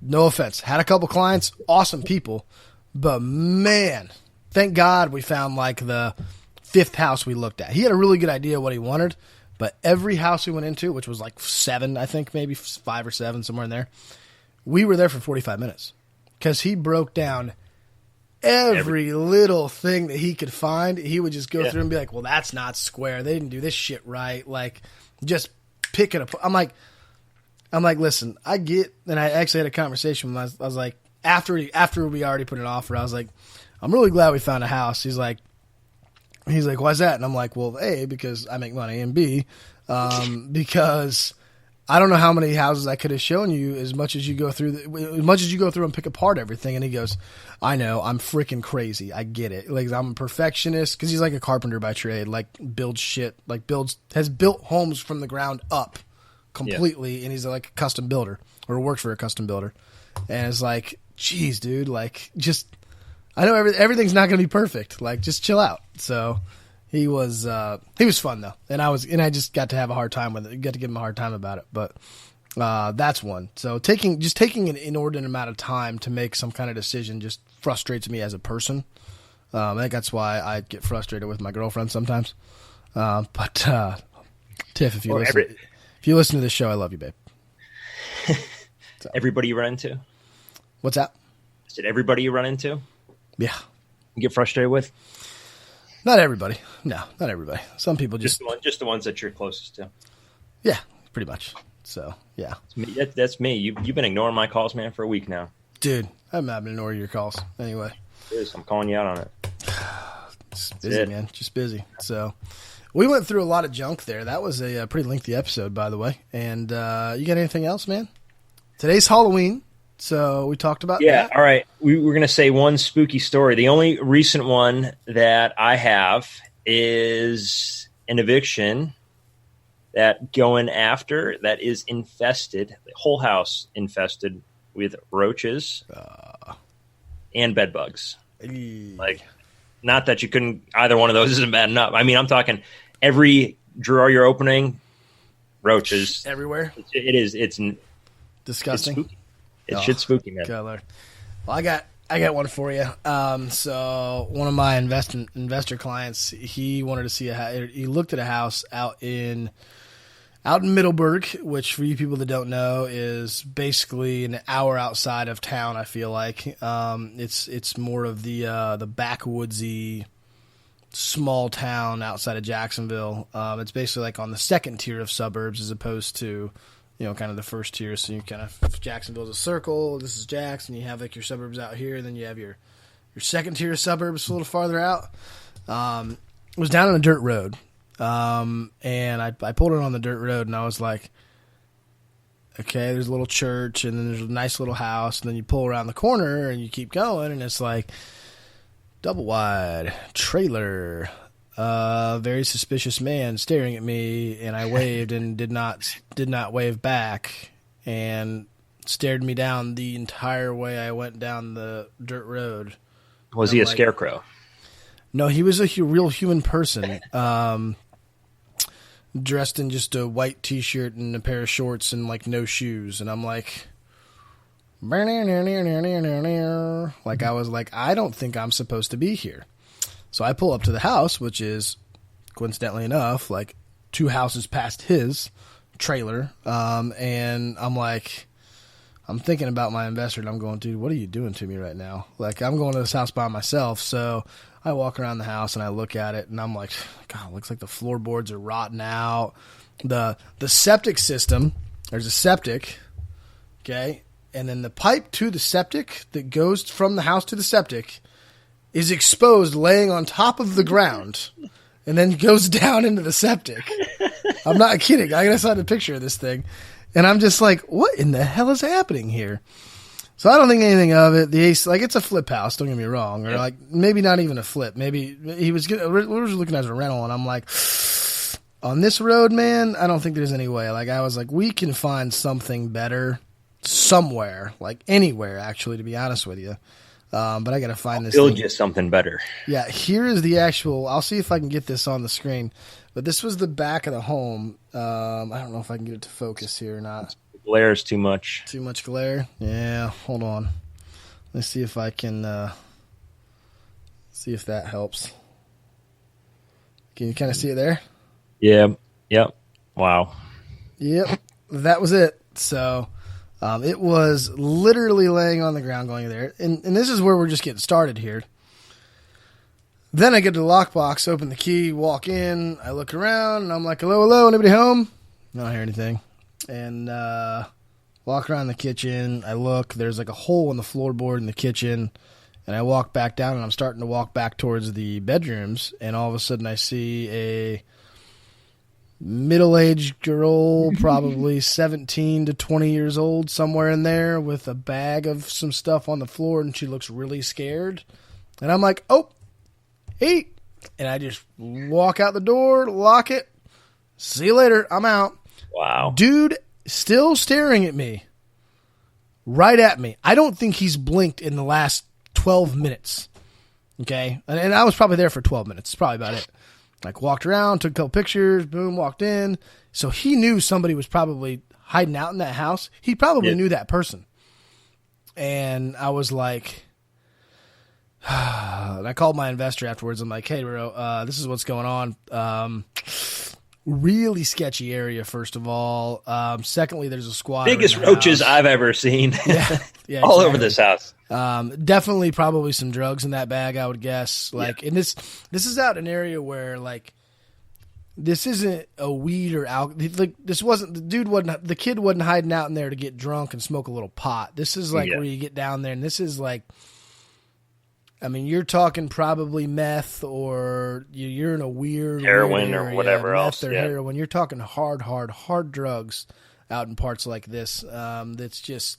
Speaker 1: No offense. Had a couple clients, awesome people, but man, thank God we found like the 5th house we looked at. He had a really good idea what he wanted, but every house we went into, which was like 7, I think maybe 5 or 7, somewhere in there, we were there for 45 minutes because he broke down every little thing that he could find. He would just go through and be like, well, that's not square. They didn't do this shit right. Like, just pick it up. I'm like, listen, I get, and I actually had a conversation with him. I was like, after we already put an offer, I was like, I'm really glad we found a house. He's like, why's that? And I'm like, well, A, because I make money, and B, because I don't know how many houses I could have shown you as much as you go through and pick apart everything. And he goes, I know, I'm freaking crazy. I get it. Like, I'm a perfectionist, because he's like a carpenter by trade, like builds shit, like has built homes from the ground up completely. And he's like a custom builder, or works for a custom builder. And it's like, geez, dude, like, just, I know everything's not going to be perfect. Like, just chill out. So he was fun though. And I just got to have a hard time with it. Got to give him a hard time about it. But that's one. So taking an inordinate amount of time to make some kind of decision just frustrates me as a person. I think that's why I get frustrated with my girlfriend sometimes. But Tiff, if you listen to this show, I love you, babe. So.
Speaker 2: Everybody you run into?
Speaker 1: What's that?
Speaker 2: Is it everybody you run into?
Speaker 1: Yeah.
Speaker 2: You get frustrated with?
Speaker 1: Not everybody. No, not everybody. Some people just
Speaker 2: the ones that you're closest to.
Speaker 1: Yeah, pretty much. So, yeah.
Speaker 2: That's me. You've been ignoring my calls, man, for a week now.
Speaker 1: Dude, I'm not been ignoring your calls. Anyway.
Speaker 2: I'm calling you out on it.
Speaker 1: Just busy, man. Just busy. So, we went through a lot of junk there. That was a pretty lengthy episode, by the way. And you got anything else, man? Today's Halloween, so we talked about that.
Speaker 2: Yeah, all right. We're going to say one spooky story. The only recent one that I have is an eviction that going after that is infested, the whole house infested with roaches and bed bugs. Like, not that you couldn't, either one of those isn't bad enough. I mean, I'm talking every drawer you're opening, roaches.
Speaker 1: Everywhere?
Speaker 2: It is. It's
Speaker 1: disgusting.
Speaker 2: It's shit spooky, man.
Speaker 1: God, Lord. Well, I got one for you. So one of my investor clients, he wanted to see he looked at a house out in Middleburg, which for you people that don't know is basically an hour outside of town. I feel like it's more of the backwoodsy small town outside of Jacksonville. It's basically like on the second tier of suburbs as opposed to, kind of the first tier. So you kind of, Jacksonville's a circle. This is Jackson. You have like your suburbs out here. And then you have your second tier suburbs a little farther out. It was down on a dirt road. And I pulled it on the dirt road and I was like, okay, there's a little church and then there's a nice little house. And then you pull around the corner and you keep going and it's like double wide trailer, very suspicious man staring at me, and I waved and did not wave back and stared me down the entire way I went down the dirt road.
Speaker 2: Was he a scarecrow?
Speaker 1: No, he was a real human person, dressed in just a white t-shirt and a pair of shorts and like no shoes. And I'm like, like I was like, I don't think I'm supposed to be here. So I pull up to the house, which is coincidentally enough, like 2 houses past his trailer. And I'm like, I'm thinking about my investor and I'm going, dude, what are you doing to me right now? Like, I'm going to this house by myself. So I walk around the house and I look at it and I'm like, God, it looks like the floorboards are rotten out. The septic system, there's a septic, okay? And then the pipe to the septic that goes from the house to the septic is exposed laying on top of the ground and then goes down into the septic. I'm not kidding. I gotta find a picture of this thing. And I'm just like, what in the hell is happening here? So I don't think anything of it. The ace, like, it's a flip house, don't get me wrong. Or like, maybe not even a flip. Maybe we was looking at a rental and I'm like, on this road, man, I don't think there's any way. Like, I was like, we can find something better somewhere, like anywhere, actually, to be honest with you. But I got to find this.
Speaker 2: Build you something better.
Speaker 1: Yeah, here is the actual. I'll see if I can get this on the screen. But this was the back of the home. I don't know if I can get it to focus here or not.
Speaker 2: Glare is too much.
Speaker 1: Too much glare? Yeah, hold on. Let's see if I can see if that helps. Can you kind of see it there?
Speaker 2: Yeah. Yep. Wow.
Speaker 1: Yep. That was it. So it was literally laying on the ground going there. And this is where we're just getting started here. Then I get to the lockbox, open the key, walk in. I look around, and I'm like, hello, anybody home? I don't hear anything. And walk around the kitchen. I look. There's like a hole in the floorboard in the kitchen. And I walk back down, and I'm starting to walk back towards the bedrooms. And all of a sudden, I see a middle-aged girl, probably 17 to 20 years old, somewhere in there, with a bag of some stuff on the floor, and she looks really scared. And I'm like, oh, hey. And I just walk out the door, lock it. See you later. I'm out.
Speaker 2: Wow.
Speaker 1: Dude still staring at me. Right at me. I don't think he's blinked in the last 12 minutes. Okay? And I was probably there for 12 minutes. That's probably about it. Like, walked around, took a couple pictures, boom, walked in. So he knew somebody was probably hiding out in that house. He probably knew that person. And I was like, and I called my investor afterwards. I'm like, hey, bro, this is what's going on. Really sketchy area, first of all. Secondly, there's a squatter.
Speaker 2: Biggest roaches I've ever seen.
Speaker 1: Yeah,
Speaker 2: all over this house.
Speaker 1: Definitely probably some drugs in that bag, I would guess. And this is out in an area where, like, this isn't a weed or alcohol. Like, the kid wasn't hiding out in there to get drunk and smoke a little pot. This is like where you get down there, and this is like, I mean, you're talking probably meth, or you're in a weird
Speaker 2: heroin
Speaker 1: area,
Speaker 2: or whatever
Speaker 1: meth
Speaker 2: else.
Speaker 1: Or heroin. You're talking hard drugs out in parts like this. That's just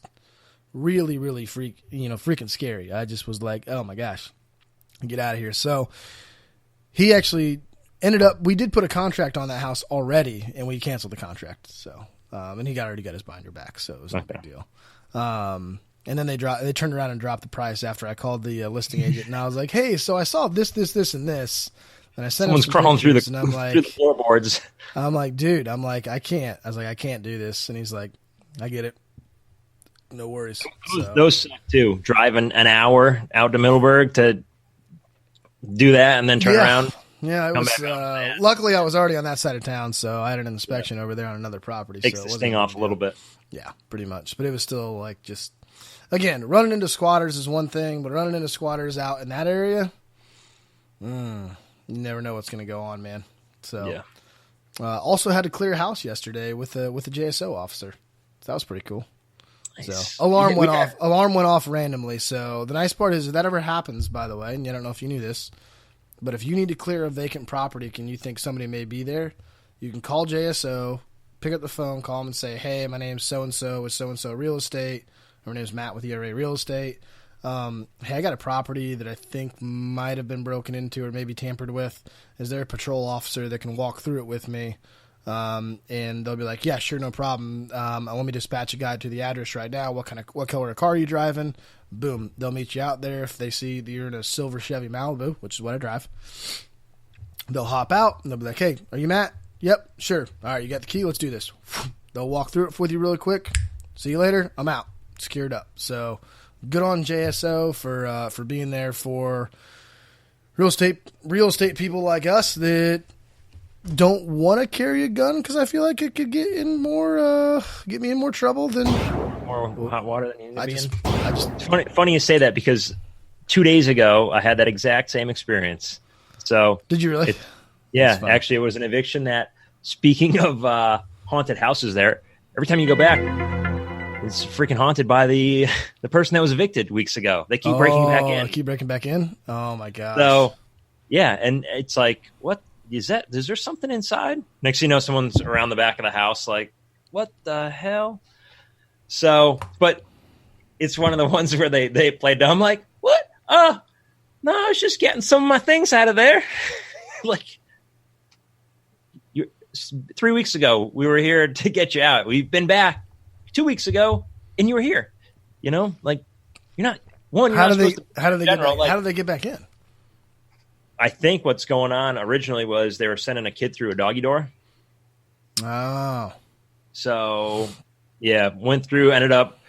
Speaker 1: really, really freaking scary. I just was like, oh my gosh, get out of here. So he actually ended up, we did put a contract on that house already, and we canceled the contract. So, and he already got his binder back, so it was no big deal. And then they turned around and dropped the price after I called the listing agent, and I was like, hey, so I saw this, and this. And I sent
Speaker 2: Someone's crawling through the floorboards.
Speaker 1: I'm like, dude, I can't. I was like, I can't do this. And he's like, I get it. No worries.
Speaker 2: Those suck too. Driving an hour out to Middleburg to do that and then turn around.
Speaker 1: Yeah, it was. Luckily, I was already on that side of town, so I had an inspection over there on another property.
Speaker 2: Takes the sting off a little bit.
Speaker 1: Yeah, pretty much. But it was still like just, again, running into squatters is one thing, but running into squatters out in that area, you never know what's going to go on, man. So, also had to clear a house yesterday with a JSO officer. So that was pretty cool. Nice. So alarm went off randomly. So the nice part is, if that ever happens, by the way, and I don't know if you knew this, but if you need to clear a vacant property and you think somebody may be there, you can call JSO, pick up the phone, call them and say, hey, my name's so-and-so with so-and-so real estate. Or my name's Matt with ERA Real Estate. Hey, I got a property that I think might have been broken into or maybe tampered with. Is there a patrol officer that can walk through it with me? And they'll be like, yeah, sure, no problem. Let me dispatch a guy to the address right now. What color of car are you driving? Boom. They'll meet you out there. If they see that you're in a silver Chevy Malibu, which is what I drive, they'll hop out and they'll be like, hey, are you Matt? Yep, sure. All right, you got the key. Let's do this. They'll walk through it with you really quick. See you later. I'm out. Secured up. So good on JSO for being there for real estate people like us that don't want to carry a gun, because I feel like it could get me in more trouble than
Speaker 2: more hot water than you need to be in. It's funny you say that, because 2 days ago I had that exact same experience. So
Speaker 1: did you really?
Speaker 2: Yeah, actually, it was an eviction that, speaking of haunted houses there, every time you go back, it's freaking haunted by the person that was evicted weeks ago. They keep breaking back in.
Speaker 1: Keep breaking back in? Oh, my gosh.
Speaker 2: So, yeah, and it's like, what is that? Is there something inside? Next thing you know, someone's around the back of the house like, what the hell? So, but it's one of the ones where they play dumb like, what? No, I was just getting some of my things out of there. Like, 3 weeks ago, we were here to get you out. We've been back 2 weeks ago, and you were here. You know, like, you're not one. How do
Speaker 1: they get back in?
Speaker 2: I think what's going on originally was they were sending a kid through a doggy door.
Speaker 1: Oh,
Speaker 2: so yeah, went through. Ended up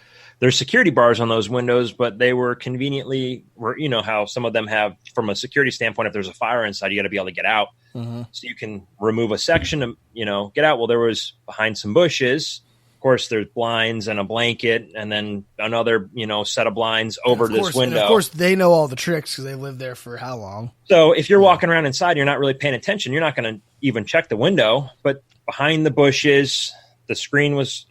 Speaker 2: there's security bars on those windows, but they were conveniently, you know how some of them have, from a security standpoint, if there's a fire inside, you got to be able to get out.
Speaker 1: Mm-hmm.
Speaker 2: So you can remove a section to, get out. Well, there was behind some bushes. Of course, there's blinds and a blanket, and then another, set of blinds over this window.
Speaker 1: And of course, they know all the tricks because they lived there for how long?
Speaker 2: So if you're walking around inside, you're not really paying attention. You're not going to even check the window. But behind the bushes, the screen was,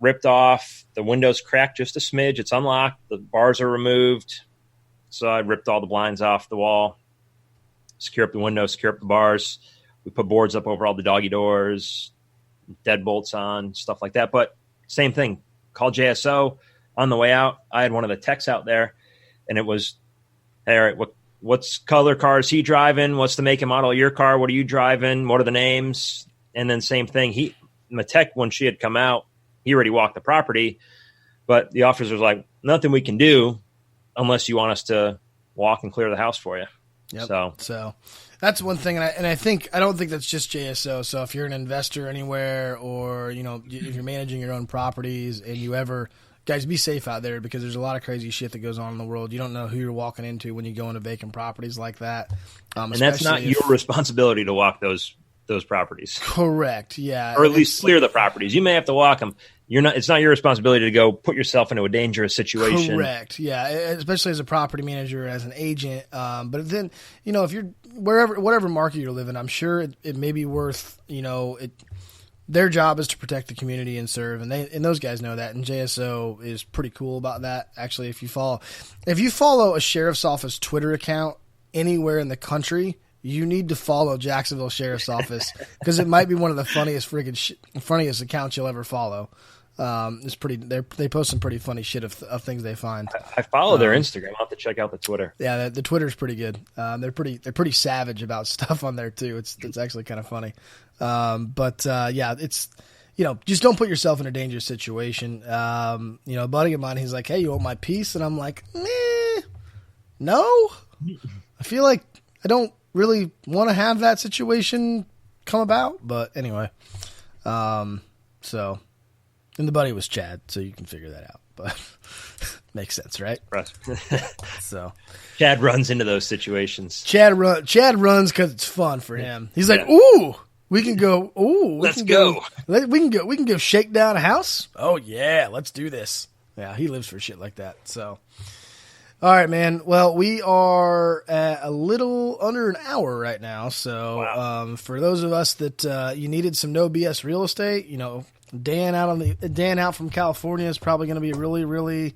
Speaker 2: ripped off. The window's cracked just a smidge. It's unlocked. The bars are removed. So I ripped all the blinds off the wall, secure up the window, secure up the bars. We put boards up over all the doggy doors, deadbolts on, stuff like that. But same thing. Called JSO on the way out. I had one of the techs out there, and it was, hey, all right, what's color car is he driving? What's the make and model of your car? What are you driving? What are the names? And then same thing. The tech, when she had come out, he already walked the property, but the officer was like, nothing we can do unless you want us to walk and clear the house for you.
Speaker 1: Yep. So that's one thing. And I don't think that's just JSO. So if you're an investor anywhere, or, if you're managing your own properties and guys, be safe out there, because there's a lot of crazy shit that goes on in the world. You don't know who you're walking into when you go into vacant properties like that.
Speaker 2: And that's not your responsibility to walk those those properties.
Speaker 1: Correct. Yeah.
Speaker 2: Or at least clear the properties. You may have to walk them. It's not your responsibility to go put yourself into a dangerous situation.
Speaker 1: Correct. Yeah. Especially as a property manager, as an agent. But then, if you're whatever market you're living, I'm sure it may be worth, their job is to protect the community and serve. And those guys know that. And JSO is pretty cool about that. Actually, if you follow a sheriff's office Twitter account anywhere in the country, you need to follow Jacksonville Sheriff's Office because it might be one of the funniest accounts you'll ever follow. It's pretty. They post some pretty funny shit of things they find.
Speaker 2: I follow their Instagram. I'll have to check out the Twitter.
Speaker 1: Yeah, the Twitter's pretty good. They're pretty savage about stuff on there too. It's actually kind of funny. Yeah, it's just don't put yourself in a dangerous situation. A buddy of mine, he's like, "Hey, you want my piece?" And I'm like, no. I feel like I don't really want to have that situation come about, but anyway. And the buddy was Chad, so you can figure that out. But makes sense, right? So
Speaker 2: Chad runs into those situations.
Speaker 1: Chad runs because it's fun for him. He's like, "Ooh, we can go. Ooh,
Speaker 2: let's go.
Speaker 1: We can go shake down a house. Oh yeah, let's do this." Yeah, he lives for shit like that. So, all right, man. Well, we are at a little under an hour right now. So, wow. For those of us that you needed some no BS real estate, Dan out from California is probably going to be really, really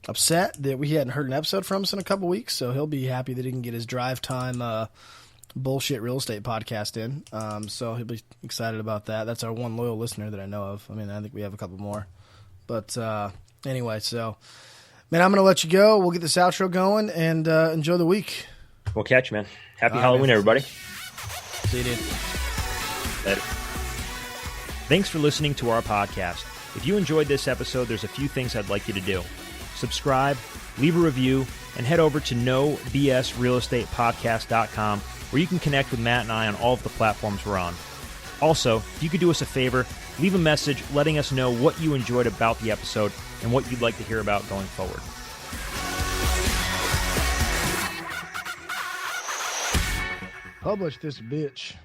Speaker 1: upset that we hadn't heard an episode from us in a couple weeks. So he'll be happy that he can get his drive time bullshit real estate podcast in. So he'll be excited about that. That's our one loyal listener that I know of. I mean, I think we have a couple more. But anyway, so man, I'm going to let you go. We'll get this outro going and enjoy the week.
Speaker 2: We'll catch you, man. Happy Halloween, everybody.
Speaker 1: See you, dude.
Speaker 2: Later.
Speaker 3: Thanks for listening to our podcast. If you enjoyed this episode, there's a few things I'd like you to do. Subscribe, leave a review, and head over to NOBSRealEstatePodcast.com where you can connect with Matt and I on all of the platforms we're on. Also, if you could do us a favor, leave a message letting us know what you enjoyed about the episode and what you'd like to hear about going forward.
Speaker 1: Publish this bitch.